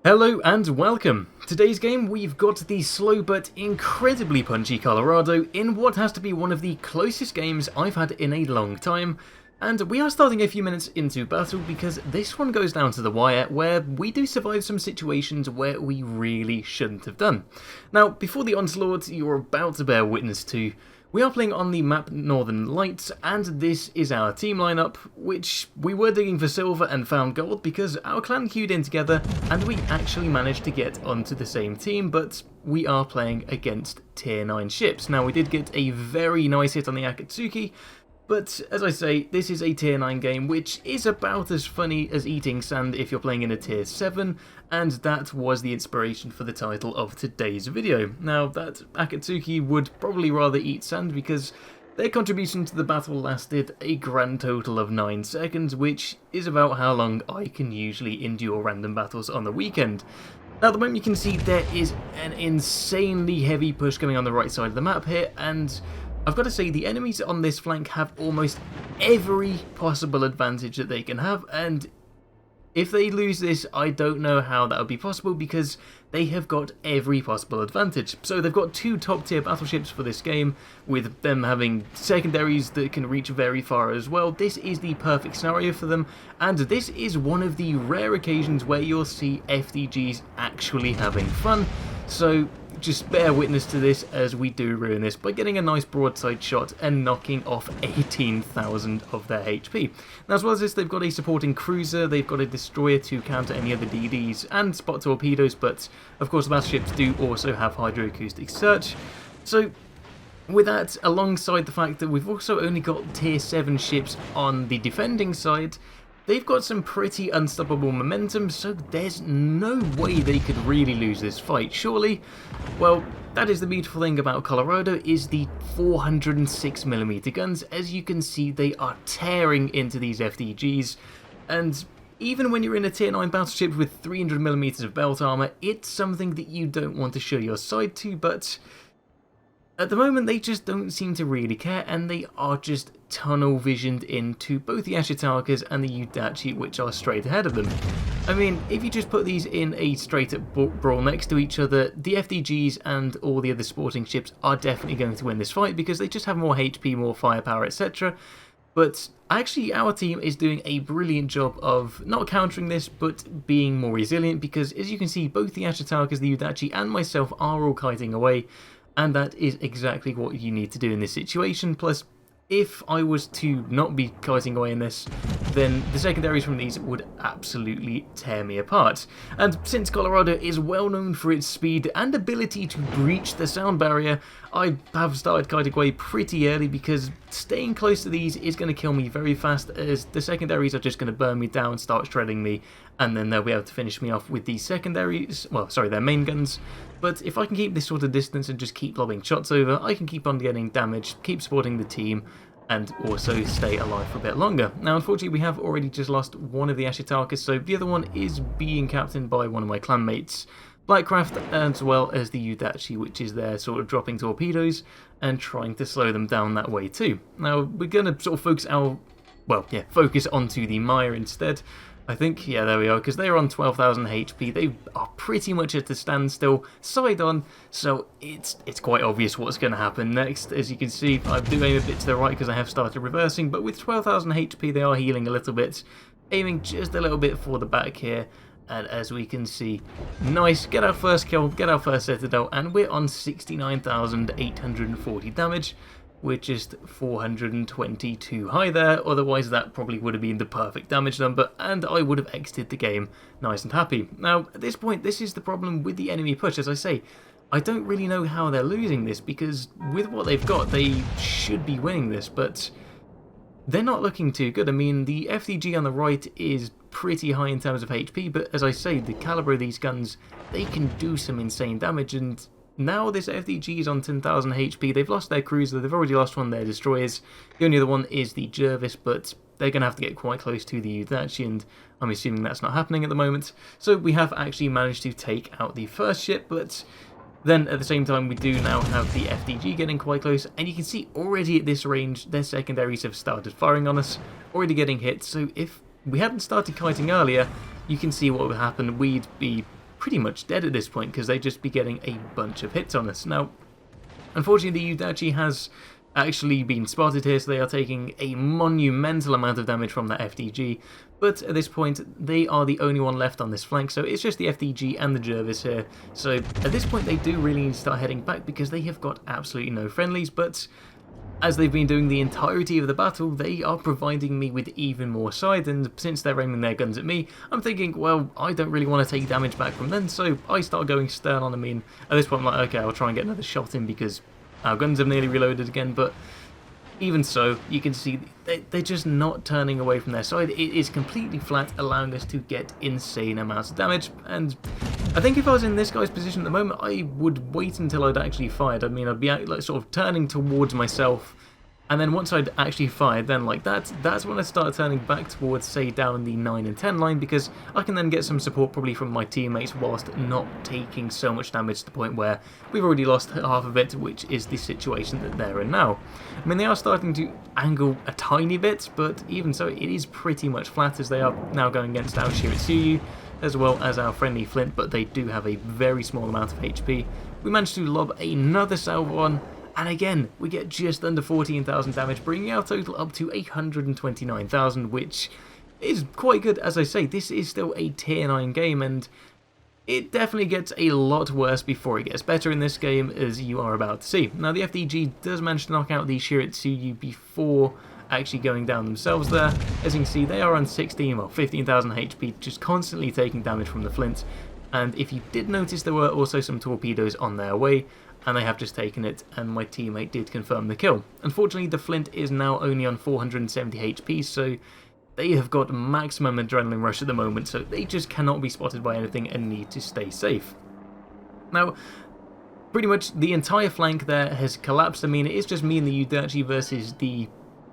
Hello and welcome. Today's game we've got the slow but incredibly punchy Colorado in what has to be one of the closest games I've had in a long time, and we are starting a few minutes into battle because this one goes down to the wire where we do survive some situations where we really shouldn't have done. Now, before the onslaught you're about to bear witness to, we are playing on the map Northern Lights, and this is our team lineup, which we were digging for silver and found gold because our clan queued in together and we actually managed to get onto the same team, but we are playing against tier 9 ships. Now, we did get a very nice hit on the Akatsuki, but as I say, this is a tier 9 game, which is about as funny as eating sand if you're playing in a tier 7, and that was the inspiration for the title of today's video. Now, that Akatsuki would probably rather eat sand because their contribution to the battle lasted a grand total of 9 seconds, which is about how long I can usually endure random battles on the weekend. Now, at the moment you can see there is an insanely heavy push coming on the right side of the map here, and I've got to say, the enemies on this flank have almost every possible advantage that they can have, and if they lose this, I don't know how that would be possible because they have got every possible advantage. So they've got 2 top tier battleships for this game, with them having secondaries that can reach very far as well. This is the perfect scenario for them, and this is one of the rare occasions where you'll see FDGs actually having fun. So just bear witness to this as we do ruin this by getting a nice broadside shot and knocking off 18,000 of their HP. Now, as well as this, they've got a supporting cruiser, they've got a destroyer to counter any other DDs and spot torpedoes, but of course the battleships do also have hydroacoustic search. So with that, alongside the fact that we've also only got tier 7 ships on the defending side, they've got some pretty unstoppable momentum, so there's no way they could really lose this fight, surely? Well, that is the beautiful thing about Colorado, is the 406mm guns. As you can see, they are tearing into these FDGs, and even when you're in a tier 9 battleship with 300mm of belt armor, it's something that you don't want to show your side to, but at the moment, they just don't seem to really care, and they are just tunnel visioned into both the Ashitakas and the Udachi, which are straight ahead of them. I mean, if you just put these in a straight up brawl next to each other, the FDGs and all the other sporting ships are definitely going to win this fight because they just have more HP, more firepower, etc. But actually, our team is doing a brilliant job of not countering this, but being more resilient because, as you can see, both the Ashitakas, the Udachi, and myself are all kiting away. And that is exactly what you need to do in this situation. Plus, if I was to not be kiting away in this, then the secondaries from these would absolutely tear me apart. And since Colorado is well known for its speed and ability to breach the sound barrier, I have started kiting away pretty early because staying close to these is going to kill me very fast, as the secondaries are just going to burn me down, start shredding me, and then they'll be able to finish me off with these secondaries, well, sorry, their main guns. But if I can keep this sort of distance and just keep lobbing shots over, I can keep on getting damage, keep supporting the team, and also stay alive for a bit longer. Now, unfortunately, we have already just lost one of the Ashitakas, so the other one is being captained by one of my clanmates, Blackcraft, as well as the Udachi, which is there sort of dropping torpedoes and trying to slow them down that way too. Now, we're going to sort of focus onto the Maya instead. I think, yeah, there we are, because they're on 12,000 HP. They are pretty much at a standstill, side on, so it's quite obvious what's going to happen next. As you can see, I do aim a bit to the right because I have started reversing, but with 12,000 HP they are healing a little bit, aiming just a little bit for the back here, and as we can see, nice, get our first kill, get our first citadel, and we're on 69,840 damage. We're just 420 too high there, otherwise that probably would have been the perfect damage number, and I would have exited the game nice and happy. Now, at this point, this is the problem with the enemy push. As I say, I don't really know how they're losing this, because with what they've got, they should be winning this, but they're not looking too good. I mean, the FDG on the right is pretty high in terms of HP, but as I say, the caliber of these guns, they can do some insane damage, and now this FDG is on 10,000 HP. They've lost their cruiser, they've already lost one of their destroyers. The only other one is the Jervis, but they're going to have to get quite close to the Udachi, and I'm assuming that's not happening at the moment. So we have actually managed to take out the first ship, but then at the same time we do now have the FDG getting quite close, and you can see already at this range their secondaries have started firing on us, already getting hit. So if we hadn't started kiting earlier, you can see what would happen. We'd be pretty much dead at this point because they'd just be getting a bunch of hits on us. Now, unfortunately, the Udachi has actually been spotted here, so they are taking a monumental amount of damage from that FDG, but at this point they are the only one left on this flank, so it's just the FDG and the Jervis here. So at this point they do really need to start heading back because they have got absolutely no friendlies, but as they've been doing the entirety of the battle, they are providing me with even more side, and since they're aiming their guns at me, I'm thinking, well, I don't really want to take damage back from them, so I start going stern on them. I mean, at this point I'm like, okay, I'll try and get another shot in because our guns have nearly reloaded again, but even so, you can see they're just not turning away from their side. It is completely flat, allowing us to get insane amounts of damage, and I think if I was in this guy's position at the moment, I would wait until I'd actually fired. I mean, I'd be like, sort of turning towards myself, and then once I'd actually fired, then like that's when I start turning back towards, say, down the 9 and 10 line, because I can then get some support probably from my teammates whilst not taking so much damage to the point where we've already lost half of it, which is the situation that they're in now. I mean, they are starting to angle a tiny bit, but even so, it is pretty much flat as they are now going against our Shiritsuyu, as well as our friendly Flint, but they do have a very small amount of HP. We managed to lob another salvo on, and again, we get just under 14,000 damage, bringing our total up to 129,000, which is quite good. As I say, this is still a tier 9 game, and it definitely gets a lot worse before it gets better in this game, as you are about to see. Now, the FDG does manage to knock out the Shiritsuyu before actually going down themselves there. As you can see, they are on 15,000 HP, just constantly taking damage from the Flint. And if you did notice, there were also some torpedoes on their way, and they have just taken it, and my teammate did confirm the kill. Unfortunately, the Flint is now only on 470 HP, so they have got maximum adrenaline rush at the moment, so they just cannot be spotted by anything and need to stay safe. Now, pretty much the entire flank there has collapsed. I mean, it is just me and the Udachi versus the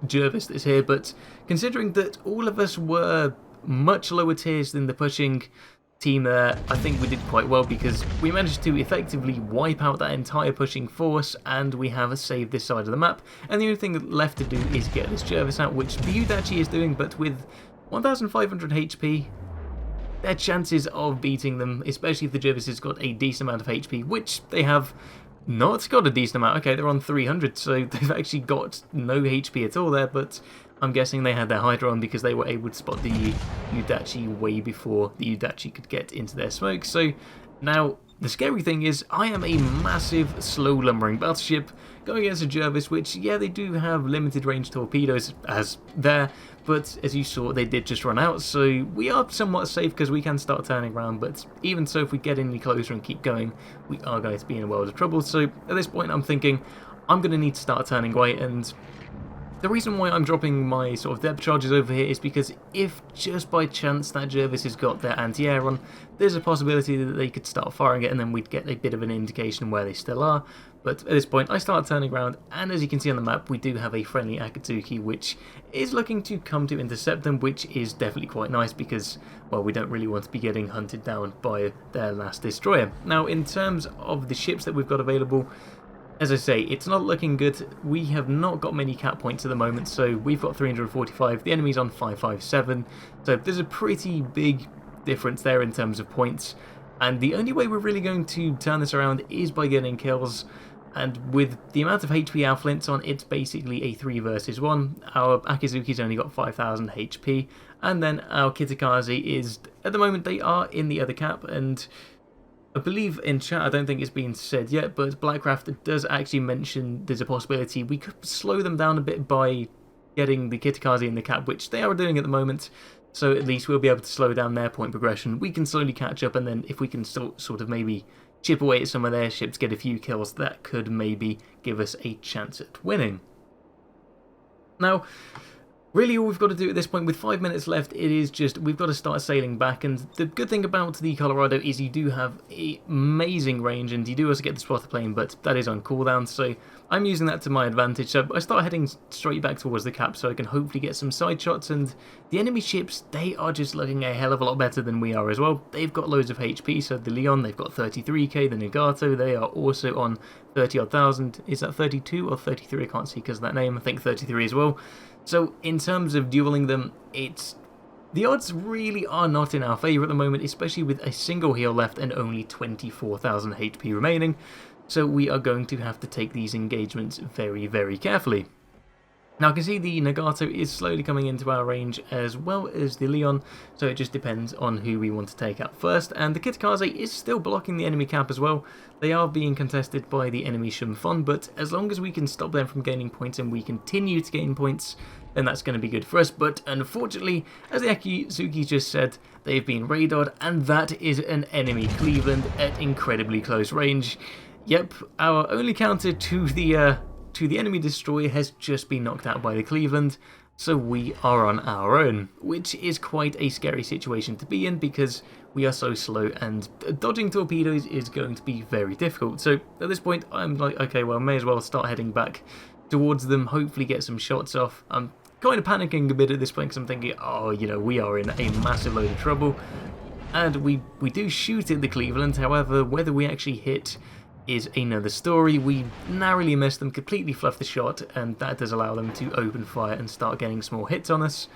Jervis that's here, but considering that all of us were much lower tiers than the pushing team there, I think we did quite well because we managed to effectively wipe out that entire pushing force, and we have saved this side of the map, and the only thing left to do is get this Jervis out, which the Udachi is doing, but with 1,500 HP, their chances of beating them, especially if the Jervis has got a decent amount of HP, which they have not got a decent amount. Okay, they're on 300, so they've actually got no HP at all there, but I'm guessing they had their Hydra on because they were able to spot the Udachi way before the Udachi could get into their smoke. So now, the scary thing is, I am a massive, slow lumbering battleship going against a Jervis, which, yeah, they do have limited range torpedoes as there, but as you saw, they did just run out, so we are somewhat safe because we can start turning around, but even so, if we get any closer and keep going, we are going to be in a world of trouble. So at this point, I'm thinking, I'm going to need to start turning away, and the reason why I'm dropping my sort of depth charges over here is because if just by chance that Jervis has got their anti-air on, there's a possibility that they could start firing it and then we'd get a bit of an indication where they still are. But at this point I start turning around, and as you can see on the map, we do have a friendly Akatsuki which is looking to come to intercept them, which is definitely quite nice because, well, we don't really want to be getting hunted down by their last destroyer. Now, in terms of the ships that we've got available, as I say, it's not looking good. We have not got many cap points at the moment, so we've got 345, the enemy's on 557, so there's a pretty big difference there in terms of points, and the only way we're really going to turn this around is by getting kills, and with the amount of HP our Flint's on, it's basically a 3 versus 1. Our Akizuki's only got 5,000 HP, and then our Kitakaze is, at the moment, they are in the other cap, and I believe in chat, I don't think it's been said yet, but Blackcraft does actually mention there's a possibility we could slow them down a bit by getting the Kitakaze in the cap, which they are doing at the moment, so at least we'll be able to slow down their point progression. We can slowly catch up, and then if we can sort of maybe chip away at some of their ships, get a few kills, that could maybe give us a chance at winning. Now, really all we've got to do at this point, with 5 minutes left, it is just, we've got to start sailing back, and the good thing about the Colorado is you do have amazing range, and you do also get the spotter plane, but that is on cooldown, so I'm using that to my advantage. So I start heading straight back towards the cap so I can hopefully get some side shots, and the enemy ships, they are just looking a hell of a lot better than we are as well. They've got loads of HP, so the Leon, they've got 33k, the Nagato, they are also on 30-odd thousand. Is that 32 or 33? I can't see because of that name. I think 33 as well. So in terms of dueling them, it's The odds really are not in our favour at the moment, especially with a single heal left and only 24,000 HP remaining, so we are going to have to take these engagements very, very carefully. Now I can see the Nagato is slowly coming into our range as well as the Leon, so it just depends on who we want to take out first, and the Kitakaze is still blocking the enemy cap as well. They are being contested by the enemy Shumfon, but as long as we can stop them from gaining points and we continue to gain points, then that's going to be good for us. But unfortunately, as the Akizuki just said, they've been radared, and that is an enemy Cleveland at incredibly close range. Yep, our only counter to the enemy destroyer has just been knocked out by the Cleveland, so we are on our own, which is quite a scary situation to be in because we are so slow and dodging torpedoes is going to be very difficult. So at this point I'm like, okay, well, may as well start heading back towards them, hopefully get some shots off. I'm kind of panicking a bit at this point because I'm thinking, oh, you know, we are in a massive load of trouble, and we do shoot at the Cleveland. However, whether we actually hit is another story. We narrowly missed them, completely fluffed the shot, and that does allow them to open fire and start getting small hits on us.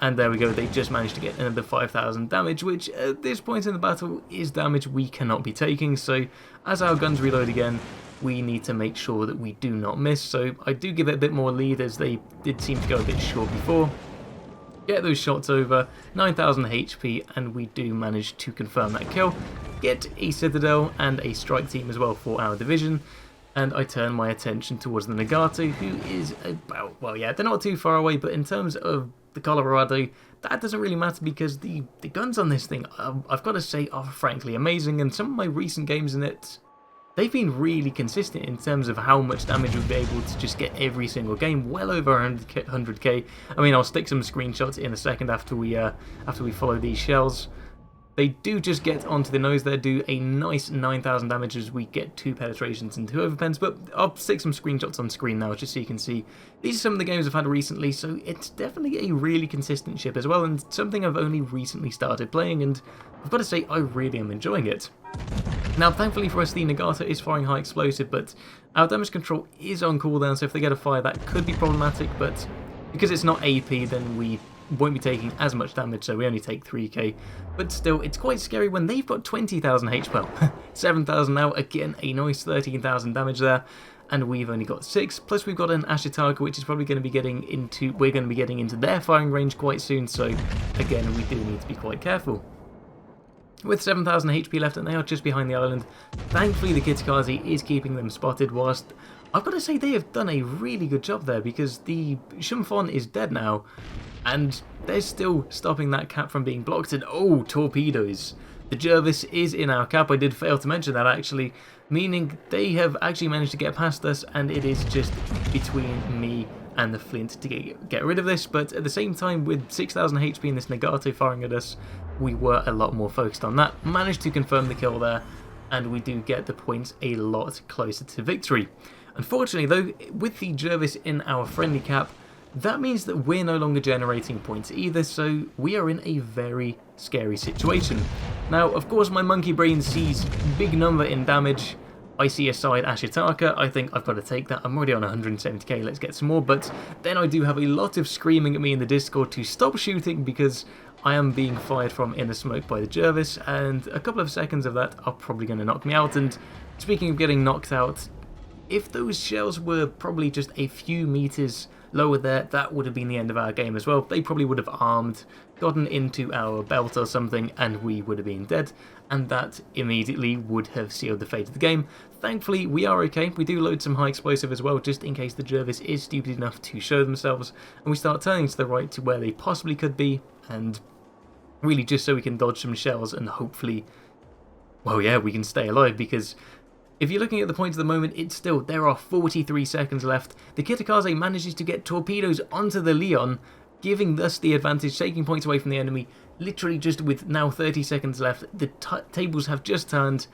And there we go, they just managed to get another 5,000 damage, which at this point in the battle is damage we cannot be taking. So as our guns reload again, we need to make sure that we do not miss. So I do give it a bit more lead, as they did seem to go a bit short before. Get those shots over, 9,000 HP, and we do manage to confirm that kill. Get a Citadel and a strike team as well for our division, and I turn my attention towards the Nagato, who is about, well, yeah, they're not too far away, but in terms of the Colorado, that doesn't really matter because the guns on this thing, I've got to say, are frankly amazing, and some of my recent games in it, they've been really consistent in terms of how much damage we've been able to just get every single game, well over 100k. I mean, I'll stick some screenshots in a second after we follow these shells. They do just get onto the nose there, do a nice 9,000 damage as we get 2 penetrations and 2 overpens, but I'll stick some screenshots on screen now just so you can see. These are some of the games I've had recently, so it's definitely a really consistent ship as well, and something I've only recently started playing, and I've got to say I really am enjoying it. Now, thankfully for us, the Nagato is firing high explosive, but our damage control is on cooldown, so if they get a fire that could be problematic, but because it's not AP, then we won't be taking as much damage, so we only take 3k, but still, it's quite scary when they've got 20,000 HP, well, 7,000 now, again, a nice 13,000 damage there, and we've only got 6, plus we've got an Ashitaka, which is probably going to be getting into, we're going to be getting into their firing range quite soon, so again, we do need to be quite careful. With 7,000 HP left, and they are just behind the island, thankfully the Kitakaze is keeping them spotted, whilst I've got to say they have done a really good job there, because the Shumfon is dead now, and they're still stopping that cap from being blocked, and oh, torpedoes. The Jervis is in our cap, I did fail to mention that actually, meaning they have actually managed to get past us, and it is just between me and the Flint to get rid of this, but at the same time, with 6,000 HP and this Nagato firing at us, we were a lot more focused on that. Managed to confirm the kill there, and we do get the points a lot closer to victory. Unfortunately though, with the Jervis in our friendly cap, that means that we're no longer generating points either, so we are in a very scary situation. Now, of course, my monkey brain sees big number in damage. I see a side Ashitaka, I think I've got to take that. I'm already on 170k, let's get some more, but then I do have a lot of screaming at me in the Discord to stop shooting because I am being fired from in the smoke by the Jervis, and a couple of seconds of that are probably going to knock me out. And speaking of getting knocked out, if those shells were probably just a few meters lower there, that would have been the end of our game as well. They probably would have armed, gotten into our belt or something, and we would have been dead, and that immediately would have sealed the fate of the game. Thankfully, we are okay. We do load some high explosive as well, just in case the Jervis is stupid enough to show themselves, and we start turning to the right to where they possibly could be, and really just so we can dodge some shells and hopefully, well, yeah, we can stay alive, because if you're looking at the point at the moment, it's still, there are 43 seconds left. The Kitakaze manages to get torpedoes onto the Leon, giving us the advantage, taking points away from the enemy, literally just with now 30 seconds left. The tables have just turned,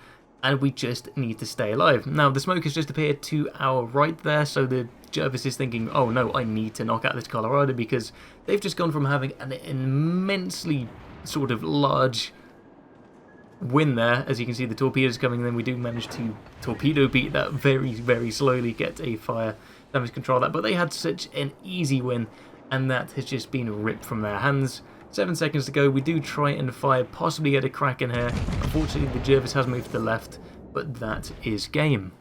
and we just need to stay alive. Now, the smoke has just appeared to our right there, so the Jervis is thinking, oh no, I need to knock out this Colorado, because they've just gone from having an immensely sort of large win there. As you can see, the torpedoes coming, and then we do manage to torpedo beat that very, very slowly, get a fire damage control that, but they had such an easy win, and that has just been ripped from their hands. 7 seconds to go. We do try and fire, possibly get a Kraken here. Unfortunately, the Jervis has moved to the left, but that is game.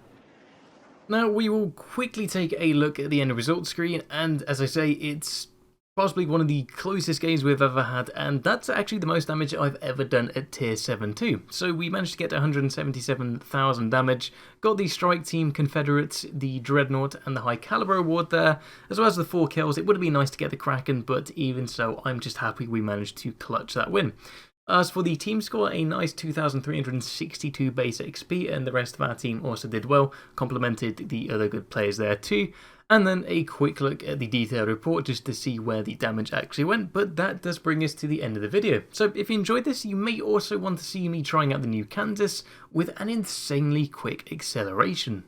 Now, we will quickly take a look at the end result screen, and as I say, it's possibly one of the closest games we've ever had, and that's actually the most damage I've ever done at tier 7 too. So we managed to get 177,000 damage, got the Strike Team Confederates, the Dreadnought and the High Caliber award there, as well as the 4 kills. It would have been nice to get the Kraken, but even so, I'm just happy we managed to clutch that win. As for the team score, a nice 2,362 base XP, and the rest of our team also did well, complemented the other good players there too. And then a quick look at the detailed report just to see where the damage actually went, but that does bring us to the end of the video. So if you enjoyed this, you may also want to see me trying out the new Kansas with an insanely quick acceleration.